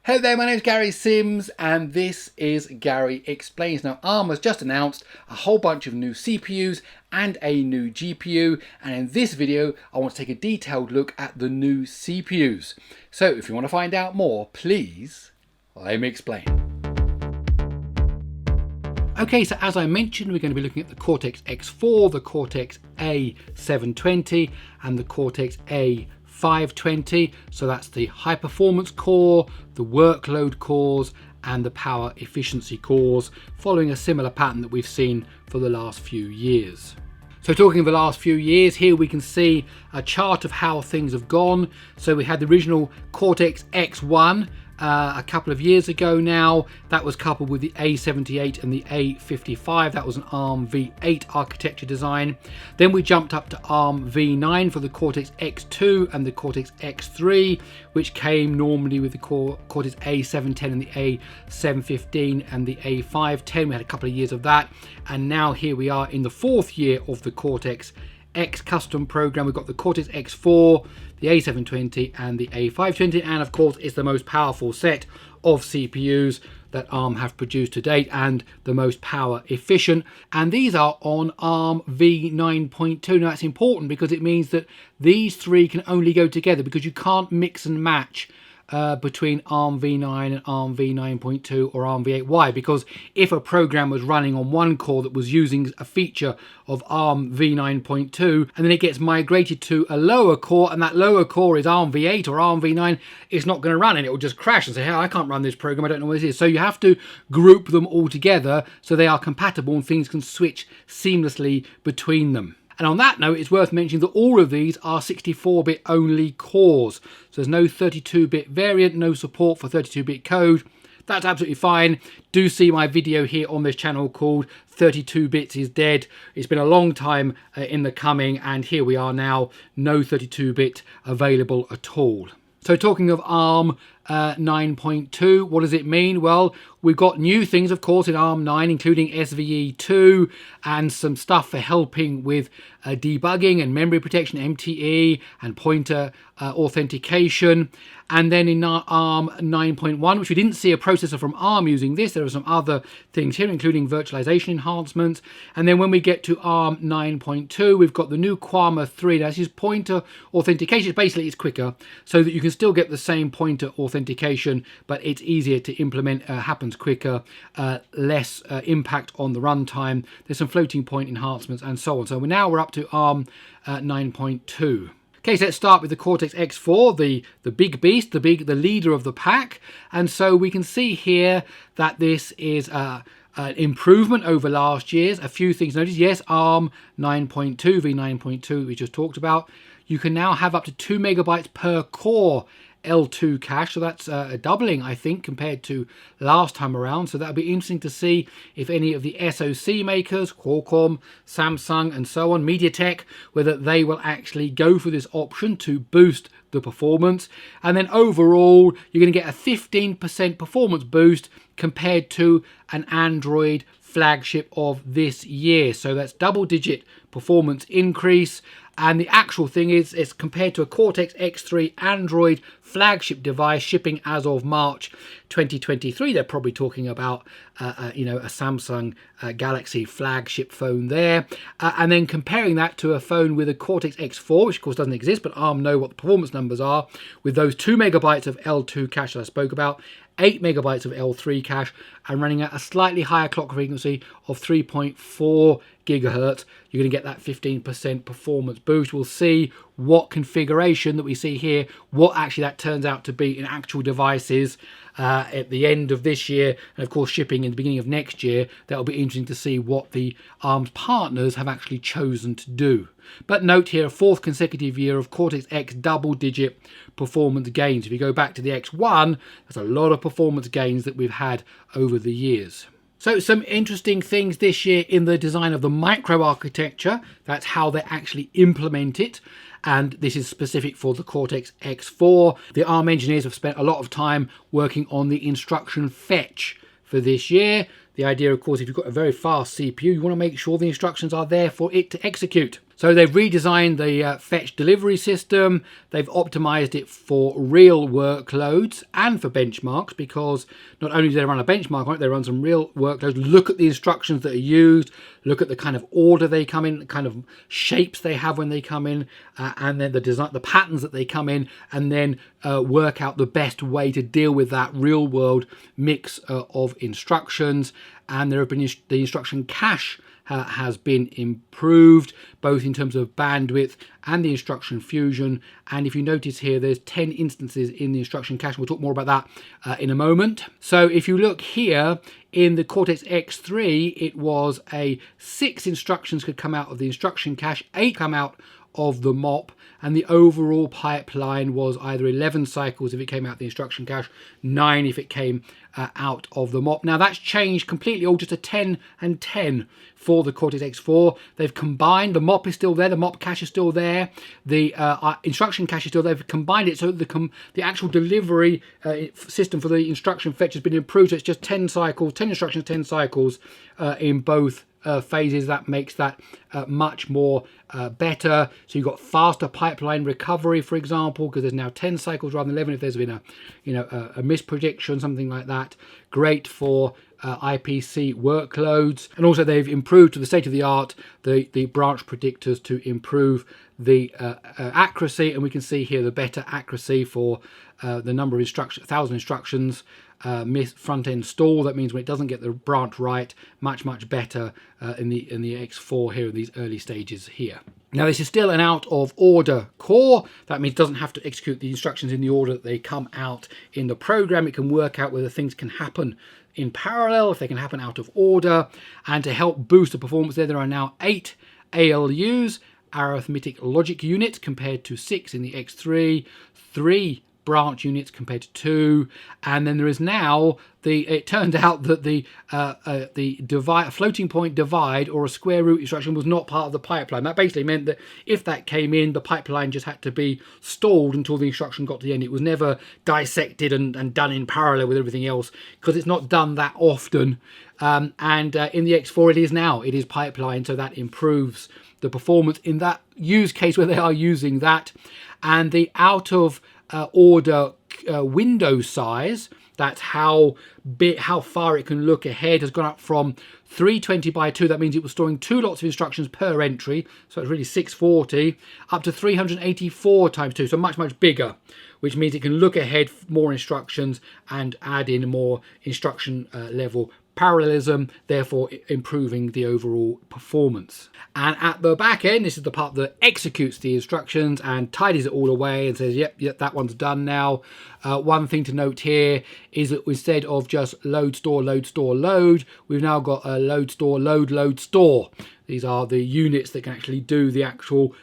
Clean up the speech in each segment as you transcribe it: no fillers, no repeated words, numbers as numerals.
Hello there, my name is Gary Sims and this is Gary Explains. Now Arm has just announced a whole bunch of new CPUs and a new GPU, and in this video I want to take a detailed look at the new CPUs. So if you want to find out more, please let me explain. Okay, so as I mentioned, we're going to be looking at the Cortex-X4, the Cortex-A720 and the Cortex-A520. So that's the high performance core, the workload cores and the power efficiency cores, following a similar pattern that we've seen for the last few years. So talking of the last few years, here we can see a chart of how things have gone. So we had the original Cortex-X1 a couple of years ago now. That was coupled with the A78 and the A55. That was an Armv8 architecture design. Then we jumped up to Armv9 for the Cortex-X2 and the Cortex-X3, which came normally with the Cortex-A710 and the A715 and the A520. We had a couple of years of that, and now here we are in the fourth year of the Cortex-X custom program. We've got the Cortex-X4, the A720 and the A520, and of course it's the most powerful set of CPUs that Arm have produced to date and the most power efficient, and these are on Armv9.2. Now that's important because it means that these three can only go together, because you can't mix and match between Armv9 and Armv9.2 or Armv8. Why? Because if a program was running on one core that was using a feature of Armv9.2 and then it gets migrated to a lower core, and that lower core is Armv8 or Armv9, it's not going to run and it will just crash and say, hey, I can't run this program, I don't know what this is. So you have to group them all together so they are compatible and things can switch seamlessly between them. And on that note, it's worth mentioning that all of these are 64-bit only cores. So there's no 32-bit variant, no support for 32-bit code. That's absolutely fine. Do see my video here on this channel called 32 bits is dead. It's been a long time in the coming, and here we are now, no 32-bit available at all. So talking of Arm 9.2, what does it mean? Well, we've got new things, of course, in Arm 9, including SVE2 and some stuff for helping with debugging and memory protection, MTE, and pointer authentication. And then in Arm 9.1, which we didn't see a processor from Arm using this, there are some other things here, including virtualization enhancements. And then when we get to Arm 9.2, we've got the new Qama 3. Now, this is pointer authentication. Basically, it's quicker, so that you can still get the same pointer authentication, but it's easier to implement, happens quicker, less impact on the runtime. There's some floating point enhancements and so on. So we're up to Arm 9.2. Okay, so let's start with the Cortex-X4, the big beast, the leader of the pack. And so we can see here that this is an improvement over last year's. A few things noticed. Yes, Arm 9.2, v9.2 we just talked about. You can now have up to 2 megabytes per core L2 cache, so that's a doubling, I think, compared to last time around. So that'll be interesting to see if any of the SoC makers, Qualcomm, Samsung and so on, MediaTek, whether they will actually go for this option to boost the performance. And then overall, you're going to get a 15% performance boost compared to an Android flagship of this year. So that's double-digit performance increase. And the actual thing is, it's compared to a Cortex-X3 Android flagship device shipping as of March 2023. They're probably talking about, a Samsung Galaxy flagship phone there. And then comparing that to a phone with a Cortex-X4, which of course doesn't exist, but Arm know what the performance numbers are, with those 2 megabytes of L2 cache that I spoke about, 8 megabytes of L3 cache, and running at a slightly higher clock frequency of 3.4 gigahertz, you're going to get that 15% performance boost. We'll see what configuration that we see here, what actually that turns out to be in actual devices at the end of this year, and of course shipping in the beginning of next year. That'll be interesting to see what the Arm's partners have actually chosen to do. But note here, a fourth consecutive year of Cortex-X double-digit performance gains. If you go back to the X1, there's a lot of performance gains that we've had over the years. So some interesting things this year in the design of the microarchitecture. That's how they actually implement it. And this is specific for the Cortex-X4. The Arm engineers have spent a lot of time working on the instruction fetch for this year. The idea, of course, if you've got a very fast CPU, you want to make sure the instructions are there for it to execute. So they've redesigned the fetch delivery system. They've optimized it for real workloads and for benchmarks, because not only do they run a benchmark on it, they run some real workloads. Look at the instructions that are used, look at the kind of order they come in, the kind of shapes they have when they come in, and then the design, the patterns that they come in, and then work out the best way to deal with that real world mix of instructions. And there have been the instruction cache has been improved, both in terms of bandwidth and the instruction fusion. And if you notice here, there's 10 instances in the instruction cache. We'll talk more about that in a moment. So if you look here in the Cortex-X3, it was 6 instructions could come out of the instruction cache, 8 come out of the MOP, and the overall pipeline was either 11 cycles if it came out of the instruction cache, 9 if it came out of the MOP. Now that's changed completely, all just a 10 and 10 for the Cortex-X4. They've combined, the MOP is still there, the MOP cache is still there, the instruction cache is still there. They've combined it so the actual delivery system for the instruction fetch has been improved. So it's just 10 cycles, 10 instructions, 10 cycles in both phases. That makes that much more better. So you've got faster pipeline recovery, for example, because there's now 10 cycles rather than 11 if there's been a a misprediction, something like that. Great for IPC workloads. And also they've improved to the state of the art the branch predictors to improve the accuracy, and we can see here the better accuracy for the number of instructions, 1,000 instructions. Miss front-end stall, that means when it doesn't get the branch right, much better in the X4 here in these early stages here. Now this is still an out of order core. That means it doesn't have to execute the instructions in the order that they come out in the program. It can work out whether things can happen in parallel, if they can happen out of order. And to help boost the performance there are now 8 ALUs, arithmetic logic units, compared to 6 in the X3, 3 branch units compared to 2, and then there is now it turned out that the floating point divide or a square root instruction was not part of the pipeline. That basically meant that if that came in, the pipeline just had to be stalled until the instruction got to the end. It was never dissected and done in parallel with everything else, because it's not done that often. In the X4 it is now. It is pipeline, so that improves the performance in that use case where they are using that. And the out of order window size, that's how far it can look ahead, has gone up from 320 by 2. That means it was storing 2 lots of instructions per entry, so it's really 640, up to 384 times 2, so much bigger, which means it can look ahead more instructions and add in more instruction level parallelism, therefore improving the overall performance. And at the back end, this is the part that executes the instructions and tidies it all away and says, yep, that one's done now. One thing to note here is that instead of just load, store, load, we've now got a load, store, load, store. These are the units that can actually do the actual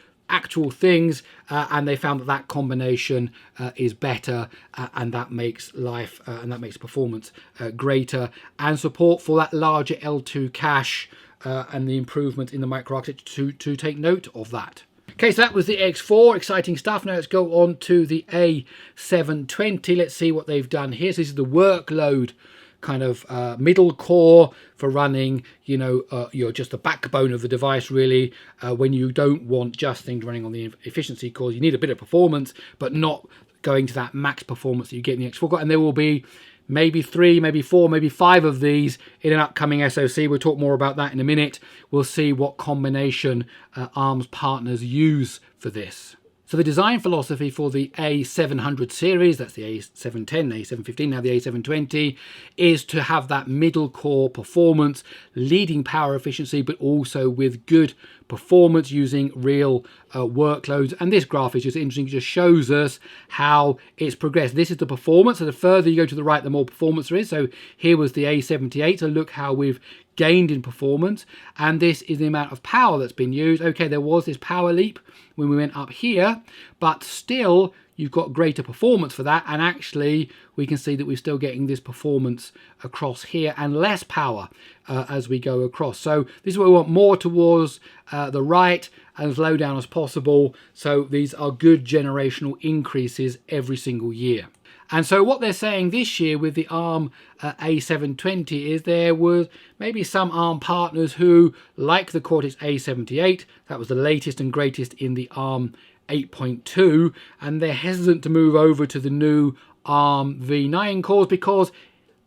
things, and they found that combination is better, and that makes life and that makes performance greater, and support for that larger L2 cache and the improvement in the microarchitecture to take note of that. Okay, so that was the X4, exciting stuff. Now let's go on to the A720. Let's see what they've done here. So this is the workload kind of middle core for running, you're just the backbone of the device really, when you don't want just things running on the efficiency cores. You need a bit of performance, but not going to that max performance that you get in the X4. And there will be maybe 3, maybe 4, maybe 5 of these in an upcoming SoC. We'll talk more about that in a minute. We'll see what combination Arm's partners use for this. So the design philosophy for the A700 series, that's the A710, A715, now the A720, is to have that middle core performance, leading power efficiency, but also with good performance using real workloads. And this graph is just interesting, it just shows us how it's progressed. This is the performance, so the further you go to the right, the more performance there is. So here was the A78, so look how we've gained in performance, and this is the amount of power that's been used. Okay, there was this power leap when we went up here, but still you've got greater performance for that, and actually we can see that we're still getting this performance across here and less power as we go across. So this is what we want, more towards the right and as low down as possible. So these are good generational increases every single year. And so what they're saying this year with the Arm A720 is there was maybe some Arm partners who, like the Cortex-A78, that was the latest and greatest in the Arm 8.2, and they're hesitant to move over to the new Armv9 cores because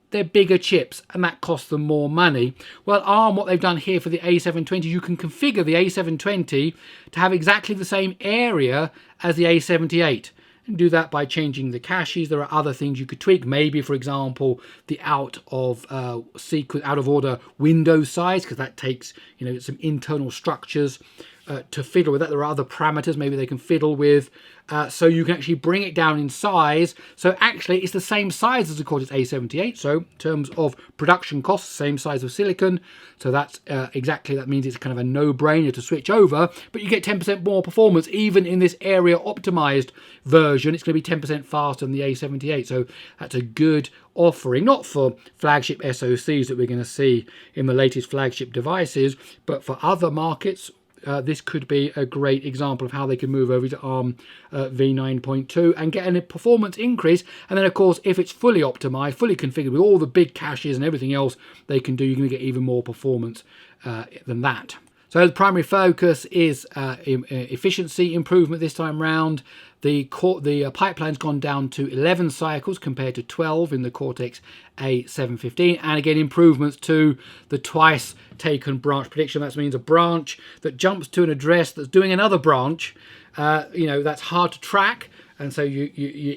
they're bigger chips and that costs them more money. Well, Arm, what they've done here for the A720, you can configure the A720 to have exactly the same area as the A78. And do that by changing the caches. There are other things you could tweak. Maybe, for example, the out of order window size, because that takes, you know, some internal structures to fiddle with that. There are other parameters maybe they can fiddle with, so you can actually bring it down in size. So actually it's the same size as the Cortex-A78, so in terms of production costs, same size of silicon. So that's that means it's kind of a no-brainer to switch over, but you get 10% more performance even in this area optimized version. It's going to be 10% faster than the A78, so that's a good offering, not for flagship SoCs that we're going to see in the latest flagship devices, but for other markets. This could be a great example of how they can move over to Arm v9.2 and get a performance increase. And then, of course, if it's fully optimized, fully configured with all the big caches and everything else they can do, you're going to get even more performance than that. So the primary focus is efficiency improvement this time round. The pipeline's gone down to 11 cycles compared to 12 in the Cortex-A720, and again improvements to the twice taken branch prediction. That means a branch that jumps to an address that's doing another branch. That's hard to track. And so you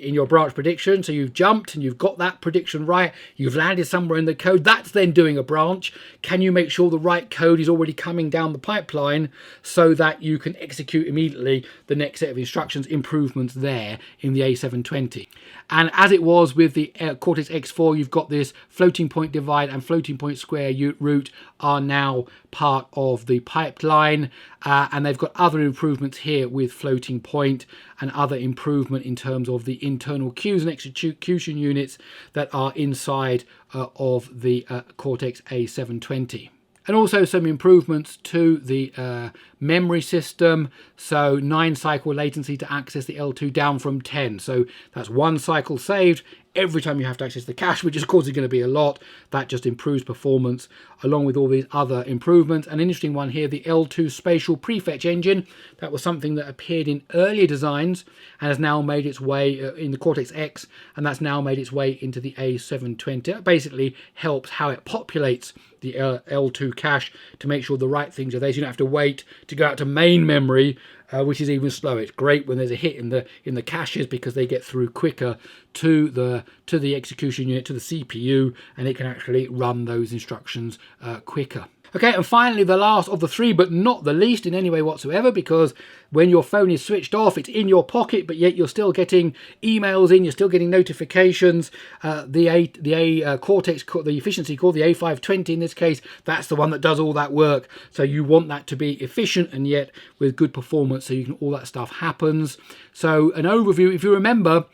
in your branch prediction, so you've jumped and you've got that prediction right, you've landed somewhere in the code, that's then doing a branch. Can you make sure the right code is already coming down the pipeline so that you can execute immediately the next set of instructions, improvements there in the A720. And as it was with the Cortex-X4, you've got this floating point divide and floating point square root are now part of the pipeline, and they've got other improvements here with floating point and other improvement in terms of the internal queues and execution units that are inside of the Cortex-A720. And also some improvements to the memory system. So 9 cycle latency to access the L2 down from 10. So that's 1 cycle saved every time you have to access the cache, which of course is going to be a lot. That just improves performance along with all these other improvements. An interesting one here, the L2 spatial prefetch engine. That was something that appeared in earlier designs and has now made its way in the Cortex-X, and that's now made its way into the A720. It basically helps how it populates the L2 cache to make sure the right things are there, so you don't have to wait to go out to main memory, which is even slower. It's great when there's a hit in the caches because they get through quicker to the execution unit, to the CPU, and it can actually run those instructions quicker. Okay, and finally the last of the three, but not the least in any way whatsoever, because when your phone is switched off, it's in your pocket, but yet you're still getting emails in, you're still getting notifications. The Cortex, the efficiency core, the A520 in this case, that's the one that does all that work. So you want that to be efficient and yet with good performance, so you can all that stuff happens. So an overview, if you remember,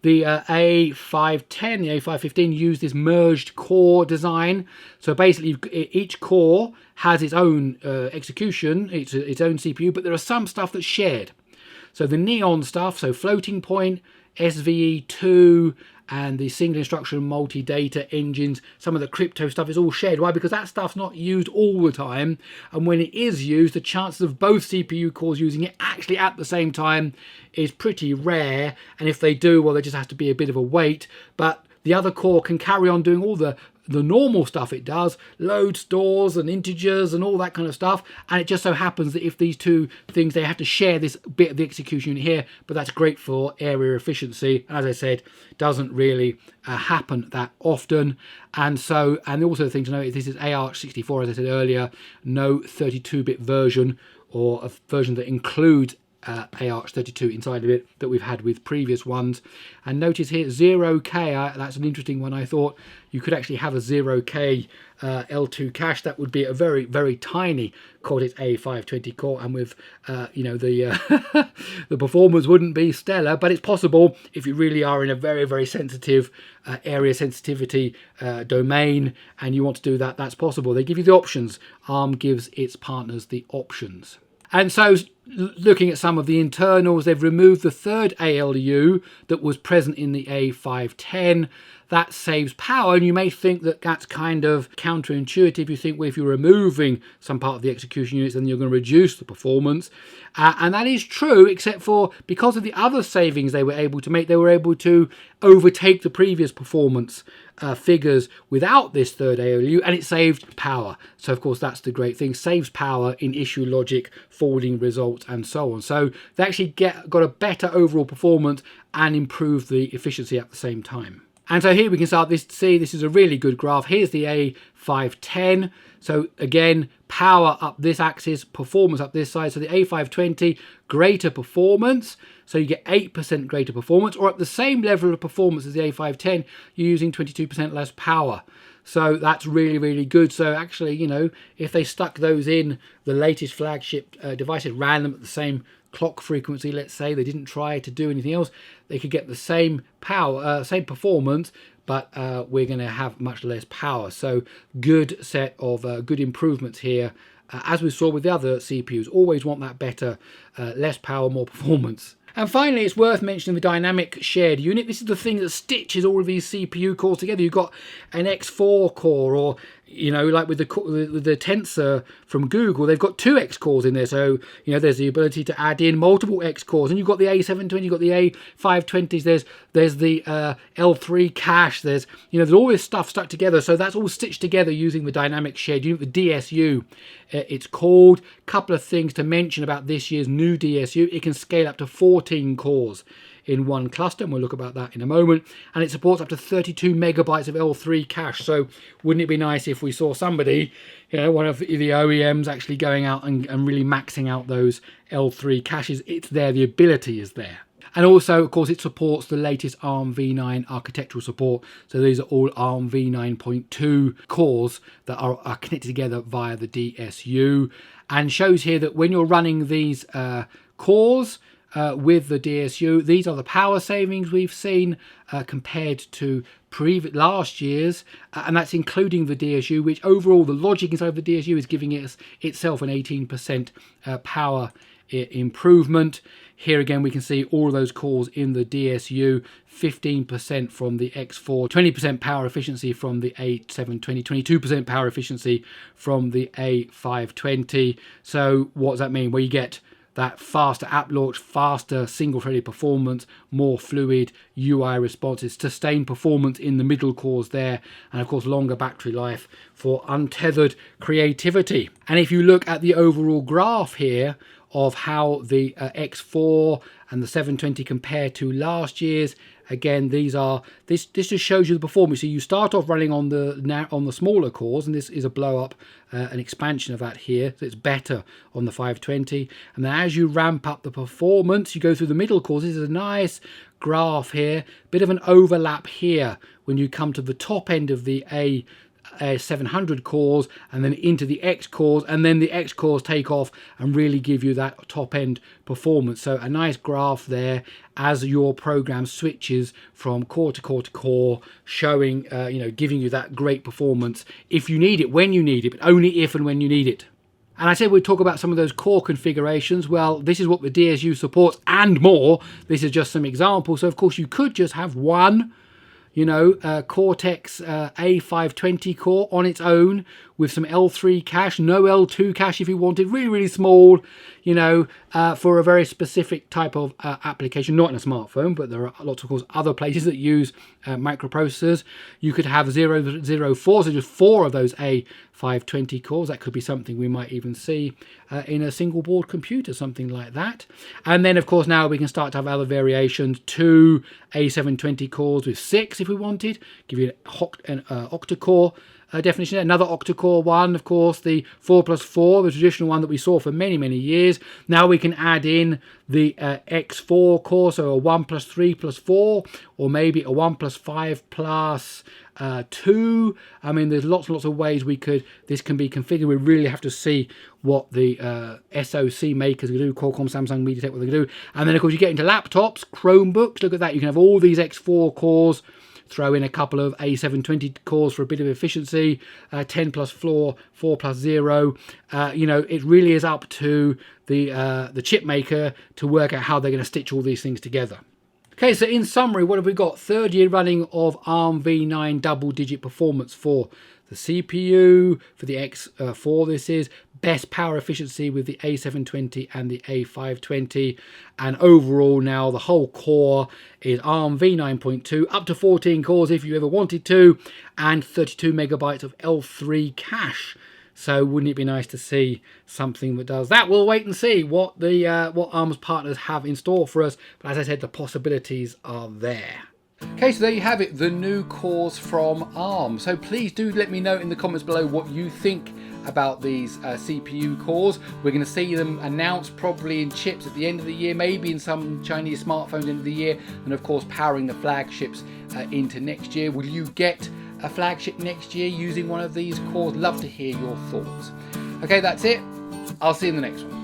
the A510, the A515 used this merged core design. So basically each core has its own execution, its own CPU, but there are some stuff that's shared. So the Neon stuff, so floating point, SVE2, and the single instruction multi-data engines, some of the crypto stuff is all shared. Why? Because that stuff's not used all the time, and when it is used, the chances of both CPU cores using it actually at the same time is pretty rare, and if they do, well, there just has to be a bit of a wait, but the other core can carry on doing all the normal stuff it does, load stores and integers and all that kind of stuff, and it just so happens that if these two things, they have to share this bit of the execution here, but that's great for area efficiency. As I said, doesn't really happen that often. And also the thing to note is this is ARch64, as I said earlier, no 32-bit version or a version that includes ARch32 inside of it that we've had with previous ones. And notice here 0K, that's an interesting one. I thought you could actually have a 0K L2 cache. That would be a very, very tiny Cortex-A520 core, and with the performance wouldn't be stellar, but it's possible if you really are in a very, very sensitive area sensitivity domain and you want to do that. That's possible. They give you the options. Arm gives its partners the options. And so looking at some of the internals, they've removed the third ALU that was present in the A510. That saves power, and you may think that that's kind of counterintuitive. You think, well, if you're removing some part of the execution units, then you're going to reduce the performance. And that is true, except for because of the other savings they were able to make, they were able to overtake the previous performance figures without this third ALU, and it saved power. So of course that's the great thing, saves power in issue logic, forwarding results, and so on. So they actually got a better overall performance and improved the efficiency at the same time. And so here we can start see this is a really good graph. Here's the A510. So again, power up this axis, performance up this side. So the A520, greater performance. So you get 8% greater performance, or at the same level of performance as the A510, you're using 22% less power. So that's really, really good. So actually, you know, if they stuck those in the latest flagship devices, ran them at the same clock frequency, let's say, they didn't try to do anything else, they could get the same power, same performance, but we're going to have much less power. So good set of good improvements here. As we saw with the other CPUs, always want that better, less power, more performance. And finally, it's worth mentioning the dynamic shared unit. This is the thing that stitches all of these CPU cores together. You've got an X4 core, or, you know, like with the Tensor from Google, they've got 2 X cores in there. So, you know, there's the ability to add in multiple X cores. And you've got the A720, you've got the A520s, there's the L3 cache, there's all this stuff stuck together. So that's all stitched together using the dynamic shared unit, the DSU. It's called. Couple of things to mention about this year's new DSU. It can scale up to 14 cores in one cluster, and we'll look about that in a moment. And it supports up to 32 megabytes of L3 cache. So wouldn't it be nice if we saw somebody, you know, one of the OEMs actually going out and really maxing out those L3 caches? It's there, the ability is there. And also, of course, it supports the latest Armv9 architectural support. So these are all Armv9.2 cores that are connected together via the DSU. And shows here that when you're running these cores with the DSU, these are the power savings we've seen compared to last year's, and that's including the DSU, which overall the logic inside of the DSU is giving itself an 18% power improvement. Here again we can see all of those cores in the DSU, 15% from the X4, 20% power efficiency from the A720, 22% power efficiency from the A520. So what does that mean? Well, you get that faster app launch, faster single-threaded performance, more fluid UI responses, sustained performance in the middle cores there, and of course longer battery life for untethered creativity. And if you look at the overall graph here of how the X4 and the 720 compare to last year's, again, this just shows you the performance. So you start off running on the smaller cores, and this is a blow up, an expansion of that here. So it's better on the 520. And then as you ramp up the performance, you go through the middle cores. This is a nice graph here, bit of an overlap here when you come to the top end of the A700 cores and then into the X cores, and then the X cores take off and really give you that top end performance. So a nice graph there as your program switches from core to core to core, showing giving you that great performance if you need it, when you need it, but only if and when you need it. And I said we'd talk about some of those core configurations. Well, this is what the DSU supports and more. This is just some examples. So of course you could just have one Cortex-A520 core on its own with some L3 cache, no L2 cache if you wanted, really, really small, for a very specific type of application, not in a smartphone, but there are lots of course other places that use microprocessors. You could have 004, so just 4 of those A520 cores. That could be something we might even see in a single board computer, something like that. And then of course now we can start to have other variations, 2 A720 cores with 6 if we wanted, give you an octa-core definition. Another octa-core one, of course, the 4+4, the traditional one that we saw for many, many years. Now we can add in the X4 core, so a 1+3+4, or maybe a 1+5+2. I mean, there's lots and lots of ways this can be configured. We really have to see what the SoC makers can do, Qualcomm, Samsung, MediaTek, what they can do. And then of course you get into laptops, Chromebooks, look at that, you can have all these X4 cores, throw in a couple of A720 cores for a bit of efficiency, 10 plus 4 plus 0. You know, it really is up to the chip maker to work out how they're going to stitch all these things together. Okay, so in summary, what have we got? Third year running of Armv9 double-digit performance for the CPU, for the X4 this is, best power efficiency with the A720 and the A520, and overall now the whole core is Armv9.2, up to 14 cores if you ever wanted to, and 32 megabytes of L3 cache. So wouldn't it be nice to see something that does that? We'll wait and see what what Arm's partners have in store for us. But as I said, the possibilities are there. Okay, so there you have it, the new cores from Arm. So please do let me know in the comments below what you think about these CPU cores. We're going to see them announced probably in chips at the end of the year, maybe in some Chinese smartphones at the end of the year, and of course powering the flagships into next year. Will you get a flagship next year using one of these cores? Love to hear your thoughts. Okay, that's it. I'll see you in the next one.